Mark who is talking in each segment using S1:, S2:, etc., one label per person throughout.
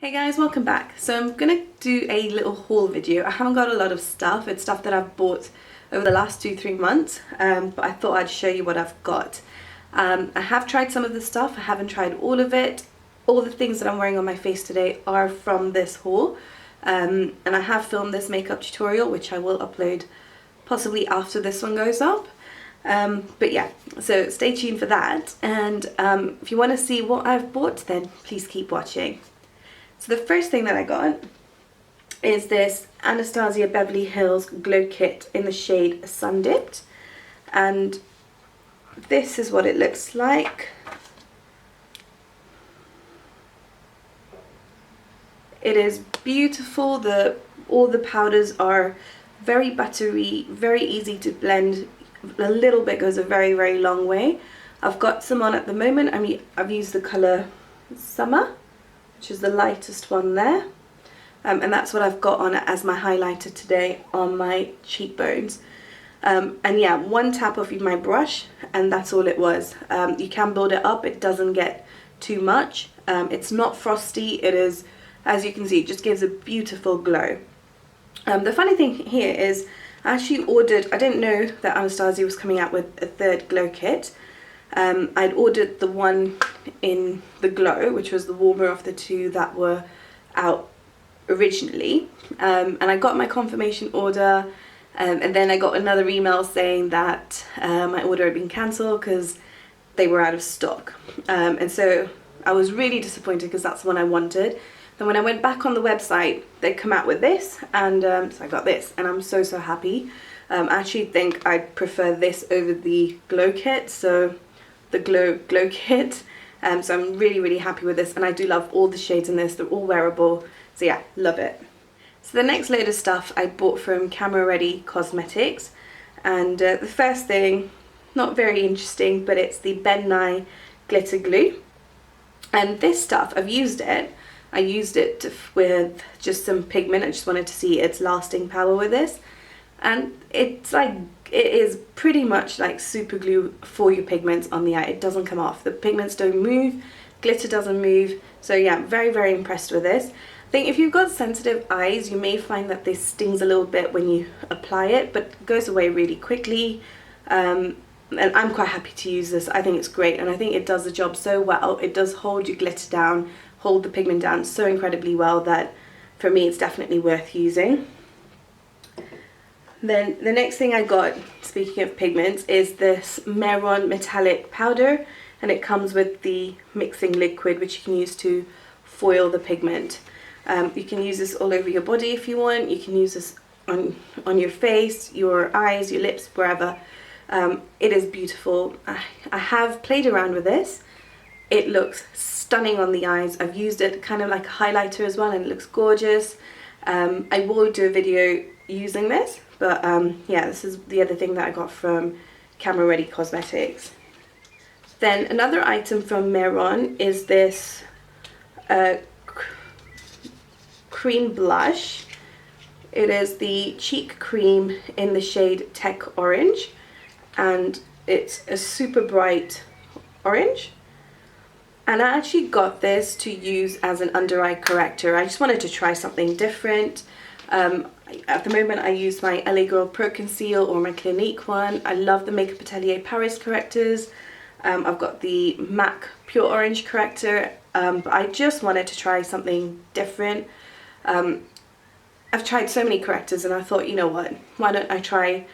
S1: Hey guys, welcome back. So I'm gonna do a little haul video. I haven't got a lot of stuff. It's stuff that I've bought over the last 2-3 months, but I thought I'd show you what I've got. I have tried some of the stuff. I haven't tried all of it. All the things that I'm wearing on my face today are from this haul, and I have filmed this makeup tutorial, which I will upload possibly after this one goes up. But yeah, so stay tuned for that, and if you want to see what I've bought, then please keep watching. So the first thing that I got is this Anastasia Beverly Hills Glow Kit in the shade Sun Dipped, and this is what it looks like. It is beautiful. All the powders are very buttery, very easy to blend. A little bit goes a very, very long way. I've got some on at the moment. I've used the colour Summer, which is the lightest one there, and that's what I've got on it as my highlighter today on my cheekbones. And yeah, one tap of my brush and that's all it was. You can build it up, it doesn't get too much. It's not frosty, it is, as you can see, it just gives a beautiful glow. The funny thing here is I actually ordered, I didn't know that Anastasia was coming out with a third glow kit. I'd ordered the one in the Glow, which was the warmer of the two that were out originally, and I got my confirmation order, and then I got another email saying that my order had been cancelled because they were out of stock, and so I was really disappointed because that's the one I wanted. Then when I went back on the website, they'd come out with this, and so I got this, and I'm so happy. I actually think I'd prefer this over the Glow kit, so the glow kit, so I'm really happy with this, and I do love all the shades in this. They're all wearable, so yeah, love it. So the next load of stuff I bought from Camera Ready Cosmetics, and the first thing, not very interesting, but it's the Nye Glitter Glue, and this stuff, I've used it. I used it with just some pigment. I just wanted to see its lasting power with this, and it's like, it is pretty much like super glue for your pigments on the eye. It doesn't come off. The pigments don't move, glitter doesn't move. So yeah, very impressed with this. I think if you've got sensitive eyes, you may find that this stings a little bit when you apply it, but it goes away really quickly. And I'm quite happy to use this. I think it's great, and I think it does the job so well. It does hold your glitter down, hold the pigment down so incredibly well that for me it's definitely worth using. Then the next thing I got, speaking of pigments, is this Mehron metallic powder, and it comes with the mixing liquid which you can use to foil the pigment. You can use this all over your body if you want. You can use this on your face, your eyes, your lips, wherever. It is beautiful. I have played around with this. It looks stunning on the eyes. I've used it kind of like a highlighter as well, and it looks gorgeous. I will do a video using this, but yeah, this is the other thing that I got from Camera Ready Cosmetics. Then another item from Mehron is this cream blush. It is the cheek cream in the shade Tech Orange, and it's a super bright orange. And I actually got this to use as an under eye corrector. I just wanted to try something different. At the moment I use my LA Girl Pro Conceal or my Clinique one. I love the Makeup Atelier Paris correctors. I've got the MAC Pure Orange corrector, but I just wanted to try something different. I've tried so many correctors, and I thought, you know what, why don't I try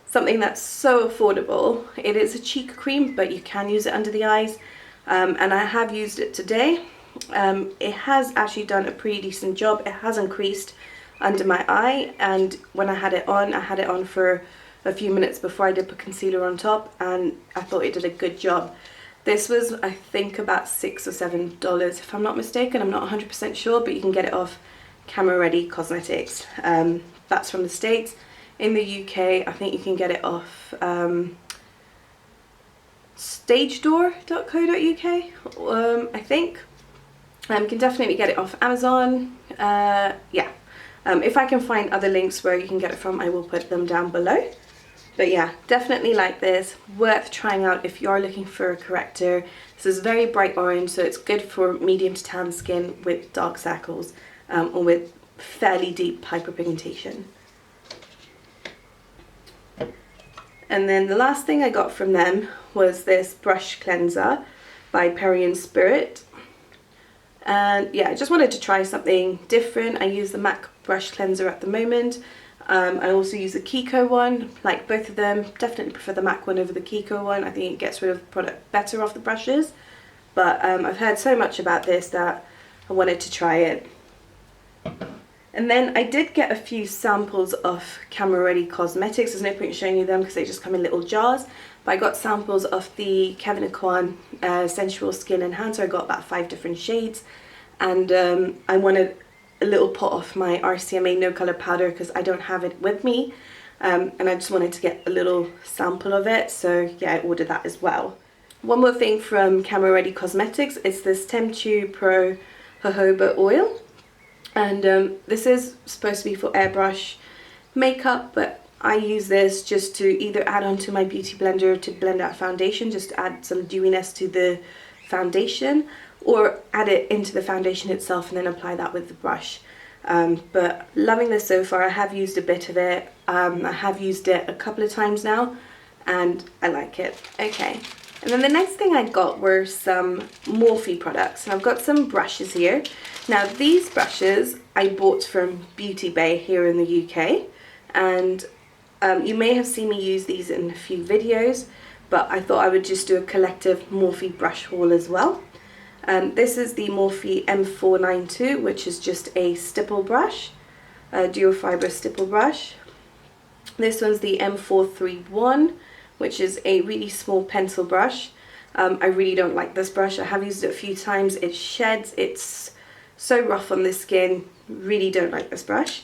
S1: something that's so affordable. It is a cheek cream, but you can use it under the eyes, and I have used it today. It has actually done a pretty decent job. It hasn't creased under my eye, and when I had it on for a few minutes before I did put concealer on top, and I thought it did a good job. This was, I think, about $6 or $7 if I'm not mistaken. I'm not 100% sure, but you can get it off Camera Ready Cosmetics. That's from the States. In the UK, I think you can get it off stagedoor.co.uk, I think. You can definitely get it off Amazon. Yeah. If I can find other links where you can get it from, I will put them down below. But yeah, definitely like this, worth trying out if you are looking for a corrector This is very bright orange, so it's good for medium to tan skin with dark circles or with fairly deep hyperpigmentation. And then the last thing I got from them was this brush cleanser by Parian Spirit. And yeah, I just wanted to try something different. I use the MAC brush cleanser at the moment. I also use the Kiko one, like both of them. Definitely prefer the MAC one over the Kiko one. I think it gets rid of product better off the brushes. But I've heard so much about this that I wanted to try it. And then I did get a few samples of Camera Ready Cosmetics. There's no point showing you them because they just come in little jars. But I got samples of the Kevyn Aucoin Sensual Skin Enhancer. I got about 5 different shades. And I wanted a little pot of my RCMA No Color Powder because I don't have it with me. And I just wanted to get a little sample of it. So yeah, I ordered that as well. One more thing from Camera Ready Cosmetics is this Temptu Pro Jojoba Oil. And this is supposed to be for airbrush makeup, but I use this just to either add onto my beauty blender to blend out foundation, just to add some dewiness to the foundation, or add it into the foundation itself and then apply that with the brush. But loving this so far. I have used a bit of it. I have used it a couple of times now and I like it. Okay. And then the next thing I got were some Morphe products, and I've got some brushes here. Now these brushes I bought from Beautybay here in the UK, and you may have seen me use these in a few videos, but I thought I would just do a collective Morphe brush haul as well. This is the Morphe M492, which is just a stipple brush, a dual fiber stipple brush. This one's the M431, which is a really small pencil brush. I really don't like this brush. I have used it a few times. It sheds. It's so rough on the skin. Really don't like this brush.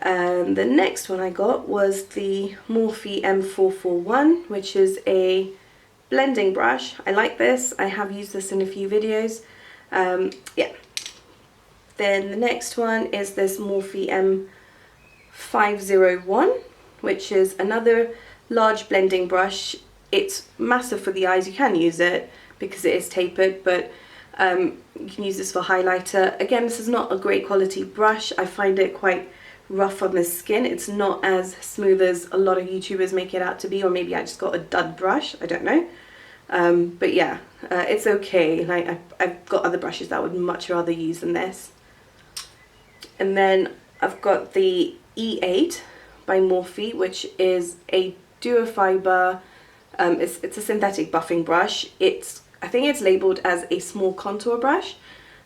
S1: The next one I got was the Morphe M441, which is a blending brush. I like this. I have used this in a few videos. Yeah. Then the next one is this Morphe M501, which is another large blending brush. It's massive for the eyes. You can use it because it is tapered, but you can use this for highlighter. Again, this is not a great quality brush. I find it quite rough on the skin. It's not as smooth as a lot of YouTubers make it out to be, or maybe I just got a dud brush, I don't know. But yeah, it's okay. Like I've got other brushes that I would much rather use than this. And then I've got the E8 by Morphe, which is a duo fiber. It's a synthetic buffing brush. I think it's labeled as a small contour brush,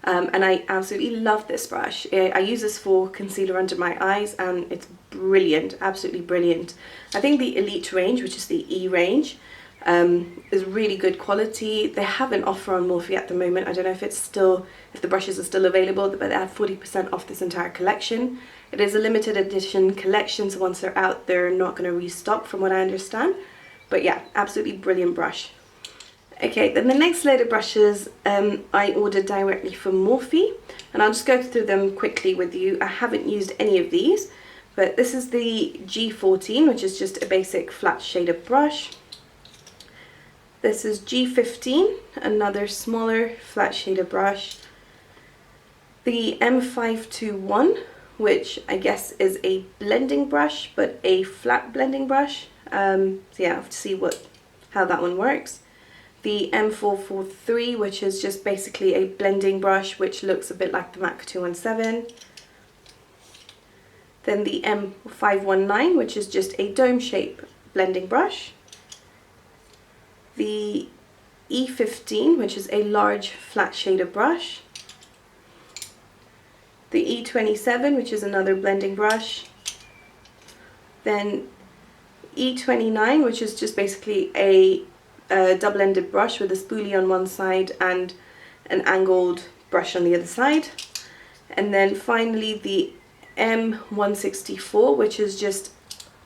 S1: and I absolutely love this brush. I use this for concealer under my eyes, and it's brilliant, absolutely brilliant. I think the Elite range, which is the E range, is really good quality. They have an offer on Morphe at the moment. I don't know if the brushes are still available, but they have 40% off this entire collection. It is a limited edition collection, so once they're out, they're not going to restock from what I understand. But yeah, absolutely brilliant brush. Okay, then the next load of brushes I ordered directly from Morphe, and I'll just go through them quickly with you. I haven't used any of these, but this is the G14, which is just a basic flat shader brush. This is G15, another smaller flat shader brush. The M521, which I guess is a blending brush, but a flat blending brush. So yeah, I have to see how that one works. The M443, which is just basically a blending brush, which looks a bit like the MAC 217. Then the M519, which is just a dome shape blending brush. The E15, which is a large flat shader brush. The E27, which is another blending brush. Then E29, which is just basically a double-ended brush with a spoolie on one side and an angled brush on the other side. And then finally the M164, which is just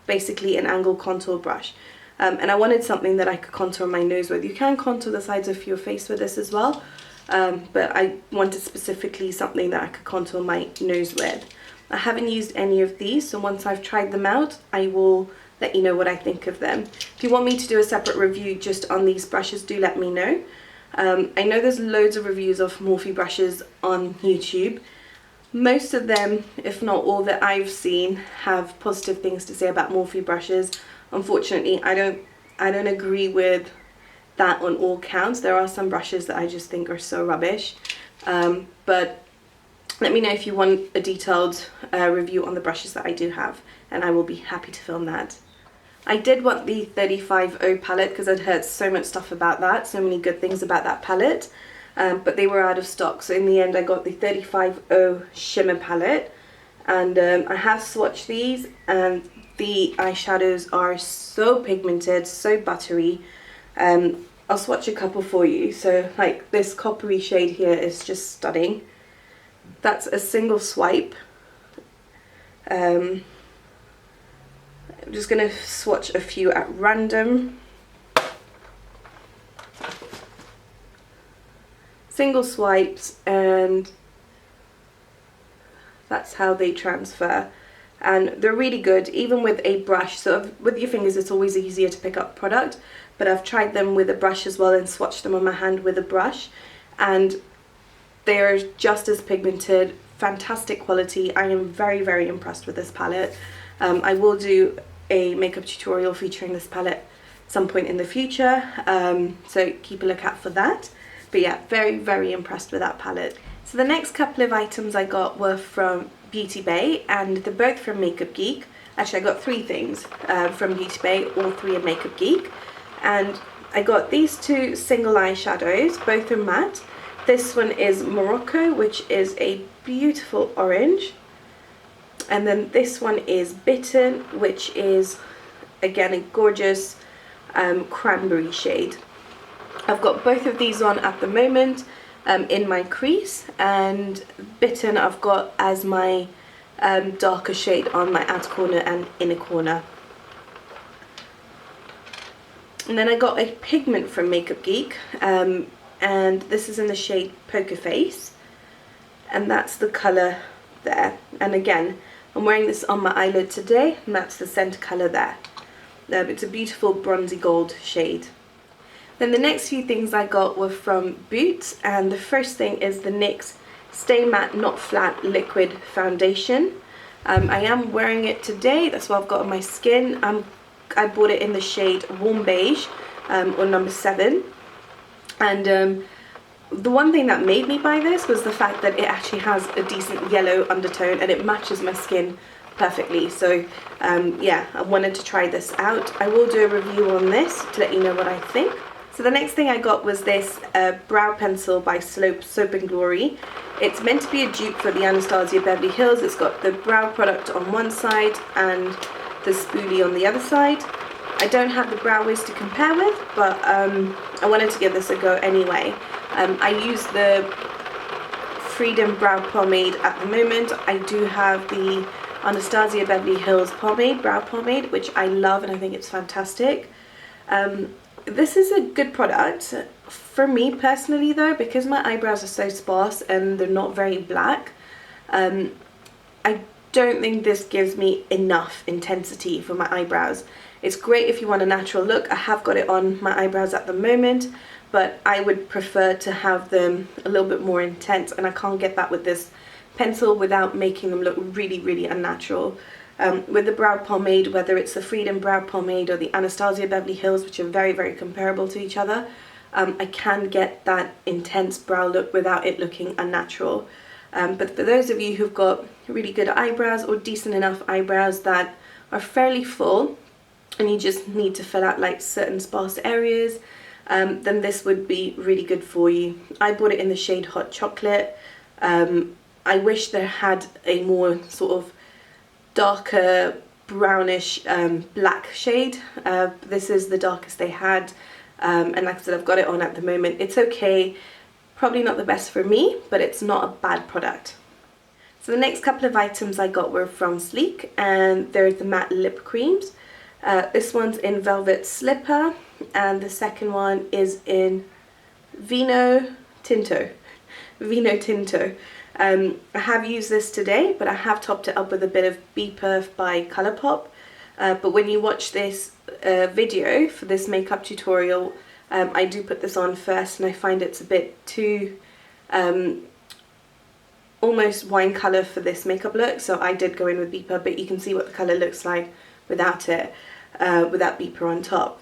S1: basically an angled contour brush. And I wanted something that I could contour my nose with. You can contour the sides of your face with this as well, but I wanted specifically something that I could contour my nose with. I haven't used any of these, so once I've tried them out, I will let you know what I think of them. If you want me to do a separate review just on these brushes, do let me know. I know there's loads of reviews of Morphe brushes on YouTube. Most of them, if not all that I've seen, have positive things to say about Morphe brushes. Unfortunately, I don't agree with that on all counts. There are some brushes that I just think are so rubbish. But let me know if you want a detailed review on the brushes that I do have, and I will be happy to film that. I did want the 35O palette because I'd heard so much stuff about that, so many good things about that palette, but they were out of stock. So in the end I got the 35O shimmer palette, and I have swatched these, and the eyeshadows are so pigmented, so buttery. I'll swatch a couple for you. So like this coppery shade here is just stunning. That's a single swipe. I'm just going to swatch a few at random. Single swipes, and that's how they transfer. And they're really good, even with a brush. So with your fingers it's always easier to pick up product, but I've tried them with a brush as well and swatched them on my hand with a brush, and they are just as pigmented, fantastic quality. I am very, very impressed with this palette. I will do a makeup tutorial featuring this palette some point in the future, so keep a lookout for that. But yeah, very, very impressed with that palette. So the next couple of items I got were from Beautybay, and they're both from Makeup Geek. Actually, I got three things from Beautybay, all three are Makeup Geek. And I got these two single eyeshadows, both are matte. This one is Morocco, which is a beautiful orange. And then this one is Bitten, which is, again, a gorgeous cranberry shade. I've got both of these on at the moment in my crease, and Bitten I've got as my darker shade on my outer corner and inner corner. And then I got a pigment from Makeup Geek, and this is in the shade Poker Face, and that's the colour there. And again, I'm wearing this on my eyelid today, and that's the centre colour there. It's a beautiful bronzy gold shade. Then the next few things I got were from Boots, and the first thing is the NYX Stay Matte Not Flat Liquid Foundation. I am wearing it today, that's what I've got on my skin. I bought it in the shade Warm Beige, or number 7. And the one thing that made me buy this was the fact that it actually has a decent yellow undertone and it matches my skin perfectly. So yeah, I wanted to try this out. I will do a review on this to let you know what I think. So the next thing I got was this brow pencil by Soap and Glory. It's meant to be a dupe for the Anastasia Beverly Hills. It's got the brow product on one side and the spoolie on the other side. I don't have the brow wiz to compare with, but I wanted to give this a go anyway. I use the Freedom Brow Pomade at the moment. I do have the Anastasia Beverly Hills brow pomade, which I love and I think it's fantastic. This is a good product. For me personally though, because my eyebrows are so sparse and they're not very black, I don't think this gives me enough intensity for my eyebrows. It's great if you want a natural look. I have got it on my eyebrows at the moment, but I would prefer to have them a little bit more intense, and I can't get that with this pencil without making them look really, really unnatural. With the brow pomade, whether it's the Freedom Brow Pomade or the Anastasia Beverly Hills, which are very, very comparable to each other, I can get that intense brow look without it looking unnatural. But for those of you who've got really good eyebrows or decent enough eyebrows that are fairly full and you just need to fill out like certain sparse areas, then this would be really good for you. I bought it in the shade Hot Chocolate. I wish there had a more sort of darker brownish black shade. This is the darkest they had, and like I said, I've got it on at the moment. It's okay, probably not the best for me, but it's not a bad product. So the next couple of items I got were from Sleek, and they're the matte lip creams. This one's in Velvet Slipper, and the second one is in Vino Tinto. I have used this today, but I have topped it up with a bit of Be Perf by Colourpop. But when you watch this video for this makeup tutorial, I do put this on first and I find it's a bit too almost wine colour for this makeup look, so I did go in with Beeper, but you can see what the colour looks like without it, without Beeper on top.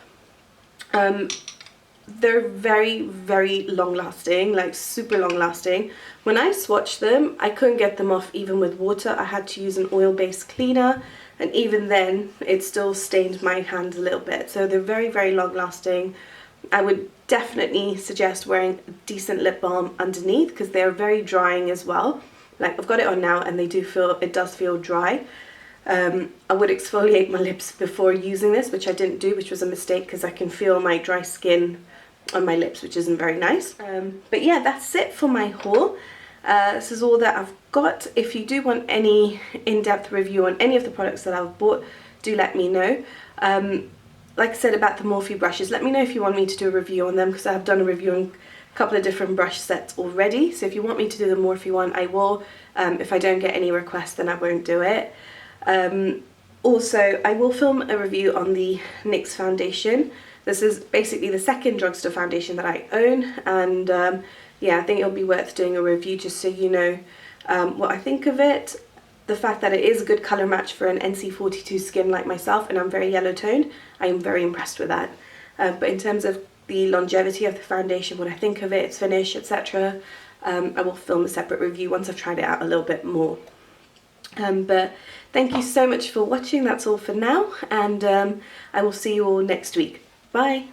S1: They're very, very long lasting, like super long lasting. When I swatched them, I couldn't get them off even with water. I had to use an oil-based cleaner, and even then it still stained my hands a little bit. So they're very, very long lasting. I would definitely suggest wearing a decent lip balm underneath because they're very drying as well. Like, I've got it on now and it does feel dry. I would exfoliate my lips before using this, which I didn't do, which was a mistake because I can feel my dry skin on my lips, which isn't very nice. But yeah, that's it for my haul. This is all that I've got. If you do want any in-depth review on any of the products that I've bought, do let me know. Like I said about the Morphe brushes, let me know if you want me to do a review on them, because I have done a review on a couple of different brush sets already. So if you want me to do the Morphe one, I will. If I don't get any requests, then I won't do it. Also, I will film a review on the NYX foundation. This is basically the second drugstore foundation that I own, and yeah, I think it'll be worth doing a review just so you know what I think of it. The fact that it is a good colour match for an NC42 skin like myself, and I'm very yellow toned, I am very impressed with that. But in terms of the longevity of the foundation, what I think of it, its finish, etc., I will film a separate review once I've tried it out a little bit more. But thank you so much for watching. That's all for now, and I will see you all next week. Bye!